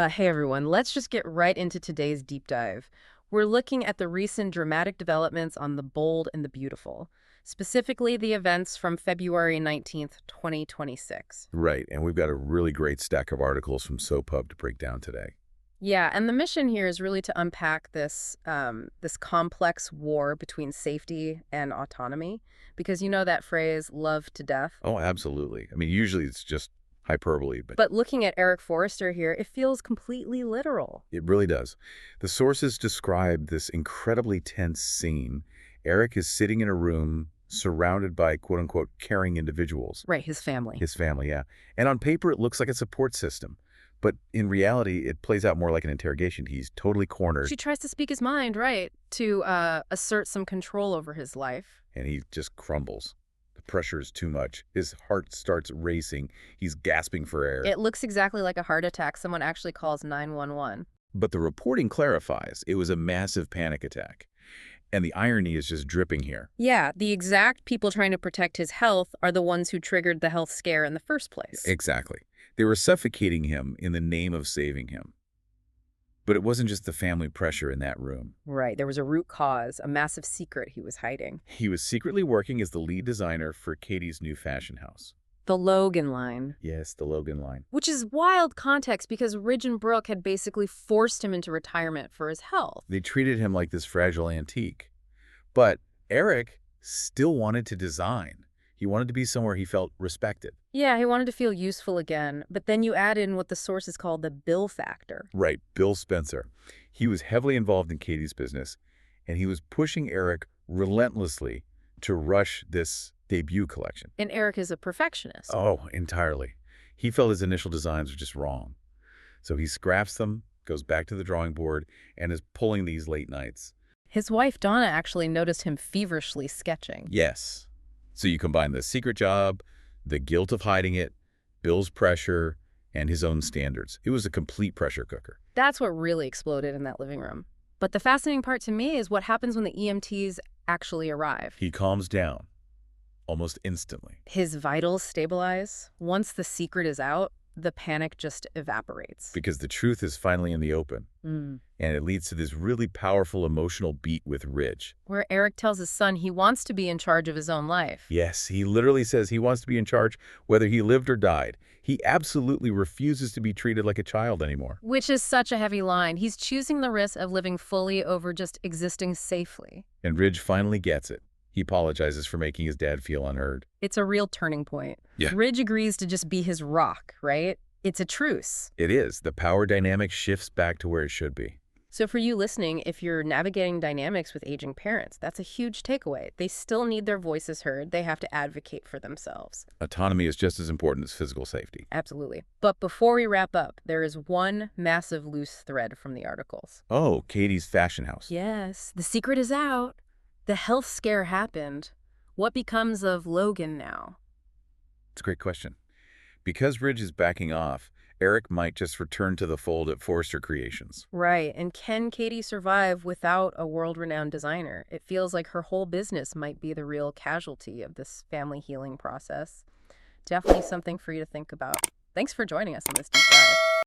Hey everyone, let's just get right into today's deep dive. We're looking at the recent dramatic developments on the bold and the beautiful, specifically the events from February 19th, 2026. Right, and we've got a really great stack of articles from SoPub to break down today. Yeah, and the mission here is really to unpack this complex war between safety and autonomy, because you know that phrase, love to death. Oh, absolutely. I mean, usually it's just hyperbole, but But looking at Eric Forrester here, it feels completely literal. it really does. The sources describe this incredibly tense scene. Eric is sitting in a room surrounded by quote-unquote caring individuals. Right, his family. His family, yeah. And on paper, it looks like a support system. But in reality, it plays out more like an interrogation. He's totally cornered, She tries to speak his mind, right, to assert some control over his life. and he just crumbles. The pressure is too much. His heart starts racing. He's gasping for air. It looks exactly like a heart attack. Someone actually calls 911. But the reporting clarifies it was a massive panic attack. And the irony is just dripping here. Yeah, the exact people trying to protect his health are the ones who triggered the health scare in the first place. Exactly. They were suffocating him in the name of saving him. But it wasn't just the family pressure in that room. Right, there was a root cause, a massive secret he was hiding. He was secretly working as the lead designer for Katie's new fashion house. The Logan line. Yes, the Logan line. Which is wild context because Ridge and Brooke had basically forced him into retirement for his health. They treated him like this fragile antique. But Eric still wanted to design. He wanted to be somewhere he felt respected. Yeah, he wanted to feel useful again, but then you add in what the sources call the Bill factor. Right, Bill Spencer. He was heavily involved in Katie's business, and he was pushing Eric relentlessly to rush this debut collection. And Eric is a perfectionist. Oh, entirely. He felt his initial designs were just wrong. So he scraps them, goes back to the drawing board, and is pulling these late nights. His wife, Donna, actually noticed him feverishly sketching. Yes. So you combine the secret job, the guilt of hiding it, Bill's pressure, and his own standards. It was a complete pressure cooker. That's what really exploded in that living room. But the fascinating part to me is what happens when the EMTs actually arrive. He calms down almost instantly. His vitals stabilize. Once the secret is out, the panic just evaporates. Because the truth is finally in the open. And it leads to this really powerful emotional beat with Ridge. Where Eric tells his son he wants to be in charge of his own life. Yes, he literally says he wants to be in charge whether he lived or died. He absolutely refuses to be treated like a child anymore. Which is such a heavy line. He's choosing the risk of living fully over just existing safely. And Ridge finally gets it. He apologizes for making his dad feel unheard. It's a real turning point. Yeah. Ridge agrees to just be his rock, right? It's a truce. It is. The power dynamic shifts back to where it should be. So for you listening, if you're navigating dynamics with aging parents, that's a huge takeaway. They still need their voices heard. They have to advocate for themselves. Autonomy is just as important as physical safety. Absolutely. But before we wrap up, there is one massive loose thread from the articles. Oh, Katie's fashion house. Yes, the secret is out. The health scare happened. What becomes of Logan now? It's a great question. Because Ridge is backing off, Eric might just return to the fold at Forrester Creations. Right, and can Katie survive without a world-renowned designer? It feels like her whole business might be the real casualty of this family healing process. Definitely something for you to think about. Thanks for joining us on this deep dive.